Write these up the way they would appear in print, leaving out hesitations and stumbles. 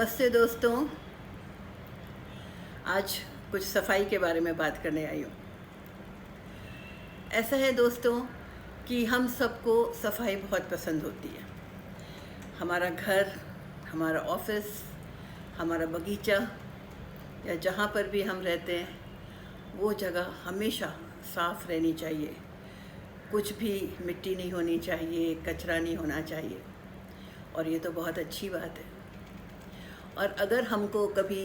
नमस्ते दोस्तों। आज कुछ सफाई के बारे में बात करने आई हूँ। ऐसा है दोस्तों कि हम सबको सफाई बहुत पसंद होती है। हमारा घर, हमारा ऑफिस, हमारा बगीचा या जहाँ पर भी हम रहते हैं वो जगह हमेशा साफ़ रहनी चाहिए। कुछ भी मिट्टी नहीं होनी चाहिए, कचरा नहीं होना चाहिए, और ये तो बहुत अच्छी बात है। और अगर हमको कभी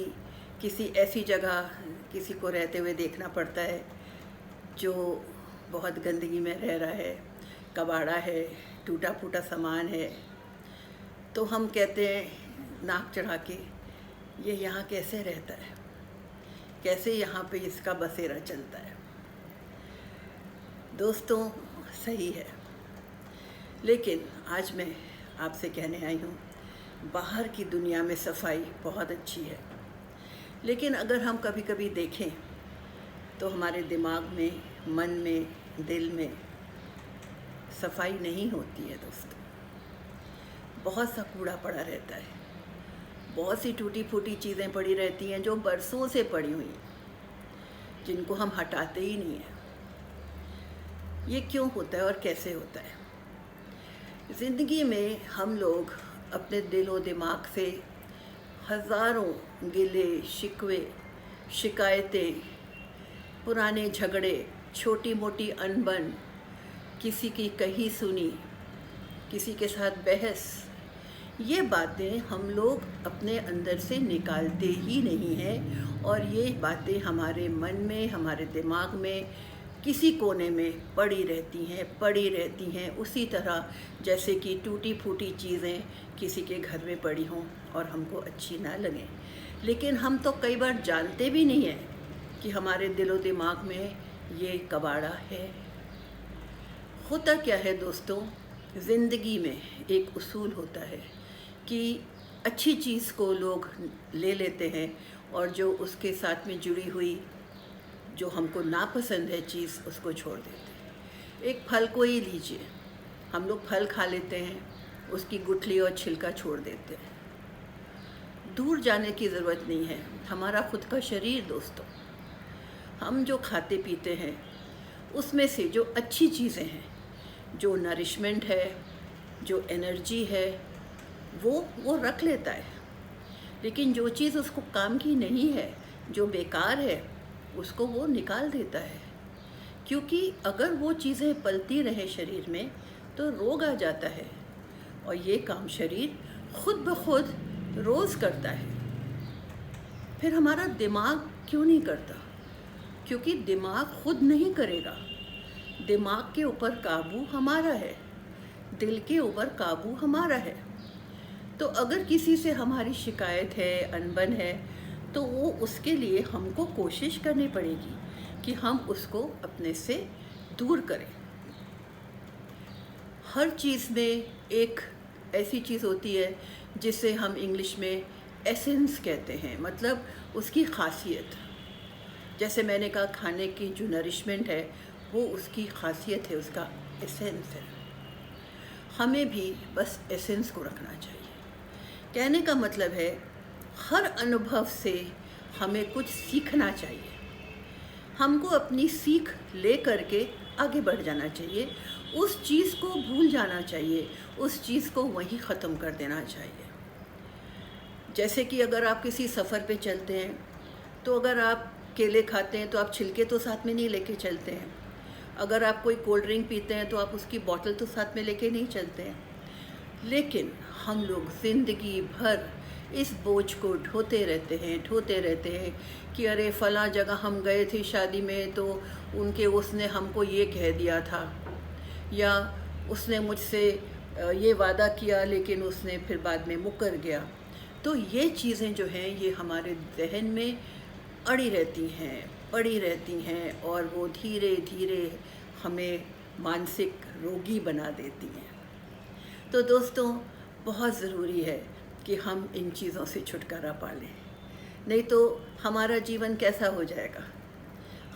किसी ऐसी जगह किसी को रहते हुए देखना पड़ता है जो बहुत गंदगी में रह रहा है, कबाड़ा है, टूटा फूटा सामान है, तो हम कहते हैं नाक चढ़ा के, ये यहाँ कैसे रहता है, कैसे यहाँ पे इसका बसेरा चलता है। दोस्तों सही है, लेकिन आज मैं आपसे कहने आई हूँ बाहर की दुनिया में सफाई बहुत अच्छी है, लेकिन अगर हम कभी कभी देखें तो हमारे दिमाग में, मन में, दिल में सफाई नहीं होती है दोस्तों। बहुत सा कूड़ा पड़ा रहता है, बहुत सी टूटी फूटी चीज़ें पड़ी रहती हैं जो बरसों से पड़ी हुई हैं, जिनको हम हटाते ही नहीं हैं। ये क्यों होता है और कैसे होता है? ज़िंदगी में हम लोग अपने दिलो दिमाग से हज़ारों गिले शिकवे, शिकायतें, पुराने झगड़े, छोटी मोटी अनबन, किसी की कही सुनी, किसी के साथ बहस, ये बातें हम लोग अपने अंदर से निकालते ही नहीं हैं। और ये बातें हमारे मन में, हमारे दिमाग में किसी कोने में पड़ी रहती हैं उसी तरह जैसे कि टूटी फूटी चीज़ें किसी के घर में पड़ी हों और हमको अच्छी ना लगें। लेकिन हम तो कई बार जानते भी नहीं हैं कि हमारे दिलो दिमाग में ये कबाड़ा है। होता क्या है दोस्तों, ज़िंदगी में एक उसूल होता है कि अच्छी चीज़ को लोग ले लेते हैं और जो उसके साथ में जुड़ी हुई, जो हमको नापसंद है चीज़, उसको छोड़ देते हैं। एक फल को ही लीजिए, हम लोग फल खा लेते हैं, उसकी गुठली और छिलका छोड़ देते हैं। दूर जाने की ज़रूरत नहीं है। हमारा खुद का शरीर दोस्तों, हम जो खाते पीते हैं उसमें से जो अच्छी चीज़ें हैं, जो नरिशमेंट है, जो एनर्जी है, वो रख लेता है। लेकिन जो चीज़ उसको काम की नहीं है, जो बेकार है, उसको वो निकाल देता है। क्योंकि अगर वो चीज़ें पलती रहे शरीर में तो रोग आ जाता है, और ये काम शरीर खुद ब खुद रोज़ करता है। फिर हमारा दिमाग क्यों नहीं करता? क्योंकि दिमाग खुद नहीं करेगा। दिमाग के ऊपर काबू हमारा है, दिल के ऊपर काबू हमारा है। तो अगर किसी से हमारी शिकायत है, अनबन है, तो वो उसके लिए हमको कोशिश करनी पड़ेगी कि हम उसको अपने से दूर करें। हर चीज़ में एक ऐसी चीज़ होती है जिसे हम इंग्लिश में एसेंस कहते हैं, मतलब उसकी खासियत। जैसे मैंने कहा, खाने की जो नरिशमेंट है वो उसकी खासियत है, उसका एसेंस है। हमें भी बस एसेंस को रखना चाहिए। कहने का मतलब है हर अनुभव से हमें कुछ सीखना चाहिए। हमको अपनी सीख ले करके आगे बढ़ जाना चाहिए। उस चीज़ को भूल जाना चाहिए, उस चीज़ को वहीं ख़त्म कर देना चाहिए। जैसे कि अगर आप किसी सफ़र पे चलते हैं तो अगर आप केले खाते हैं तो आप छिलके तो साथ में नहीं लेके चलते हैं। अगर आप कोई कोल्ड ड्रिंक पीते हैं तो आप उसकी बॉटल तो साथ में लेके नहीं चलते हैं। लेकिन हम लोग ज़िंदगी भर इस बोझ को ढोते रहते हैं कि अरे फ़लाँ जगह हम गए थे शादी में तो उसने हमको ये कह दिया था, या उसने मुझसे ये वादा किया लेकिन उसने फिर बाद में मुकर गया। तो ये चीज़ें जो हैं ये हमारे जहन में पड़ी रहती हैं और वो धीरे धीरे हमें मानसिक रोगी बना देती हैं। तो दोस्तों बहुत ज़रूरी है कि हम इन चीज़ों से छुटकारा पा लें, नहीं तो हमारा जीवन कैसा हो जाएगा?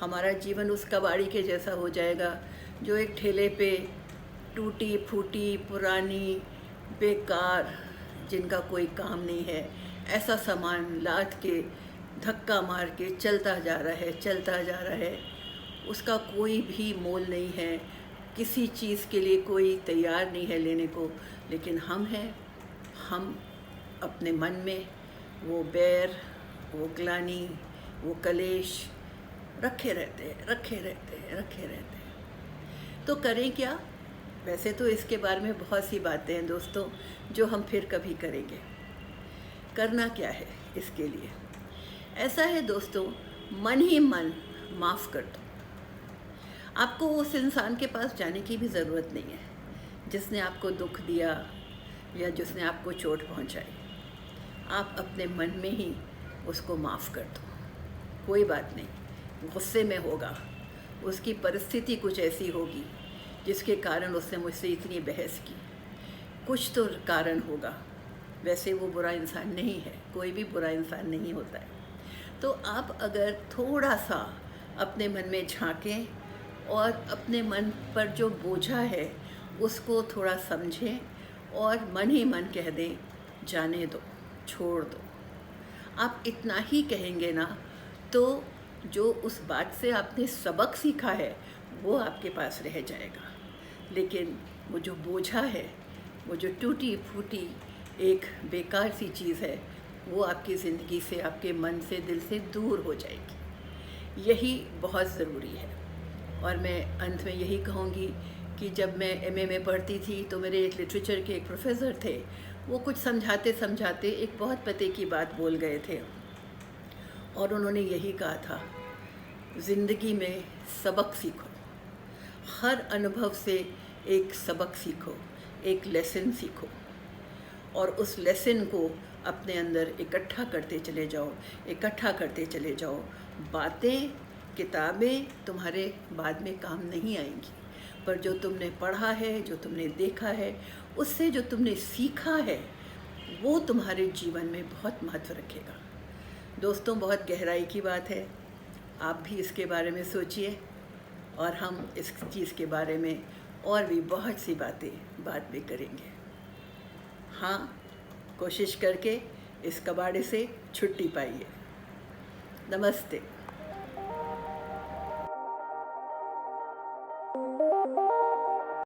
हमारा जीवन उस कबाड़ी के जैसा हो जाएगा जो एक ठेले पे टूटी फूटी, पुरानी, बेकार, जिनका कोई काम नहीं है, ऐसा सामान लाद के धक्का मार के चलता जा रहा है, चलता जा रहा है, उसका कोई भी मोल नहीं है, किसी चीज़ के लिए कोई तैयार नहीं है लेने को। लेकिन हम हैं, हम अपने मन में वो बैर, वो ग्लानि, वो कलेश रखे रहते हैं, रखे रहते हैं, रखे रहते हैं। तो करें क्या? वैसे तो इसके बारे में बहुत सी बातें हैं दोस्तों, जो हम फिर कभी करेंगे। करना क्या है इसके लिए? ऐसा है दोस्तों, मन ही मन माफ़ कर दो। आपको उस इंसान के पास जाने की भी ज़रूरत नहीं है जिसने आपको दुख दिया या जिसने आपको चोट पहुंचाई। आप अपने मन में ही उसको माफ़ कर दो। कोई बात नहीं, गुस्से में होगा, उसकी परिस्थिति कुछ ऐसी होगी जिसके कारण उसने मुझसे इतनी बहस की, कुछ तो कारण होगा। वैसे वो बुरा इंसान नहीं है, कोई भी बुरा इंसान नहीं होता है। तो आप अगर थोड़ा सा अपने मन में झांकें और अपने मन पर जो बोझा है उसको थोड़ा समझें और मन ही मन कह दें, जाने दो, छोड़ दो। आप इतना ही कहेंगे ना, तो जो उस बात से आपने सबक सीखा है वो आपके पास रह जाएगा। लेकिन वो जो बोझा है, वो जो टूटी फूटी एक बेकार सी चीज़ है, वो आपकी ज़िंदगी से, आपके मन से, दिल से दूर हो जाएगी। यही बहुत ज़रूरी है। और मैं अंत में यही कहूँगी कि जब मैं एमए में पढ़ती थी तो मेरे एक लिटरेचर के एक प्रोफेसर थे, वो कुछ समझाते समझाते एक बहुत पते की बात बोल गए थे और उन्होंने यही कहा था, ज़िंदगी में सबक सीखो, हर अनुभव से एक सबक सीखो, एक लेसन सीखो और उस लेसन को अपने अंदर इकट्ठा करते चले जाओ, इकट्ठा करते चले जाओ। बातें, किताबें तुम्हारे बाद में काम नहीं आएंगी, पर जो तुमने पढ़ा है, जो तुमने देखा है, उससे जो तुमने सीखा है, वो तुम्हारे जीवन में बहुत महत्व रखेगा। दोस्तों, बहुत गहराई की बात है, आप भी इसके बारे में सोचिए और हम इस चीज़ के बारे में और भी बहुत सी बातें बाद में करेंगे। हाँ, कोशिश करके इस कबाड़े से छुट्टी पाइए। नमस्ते।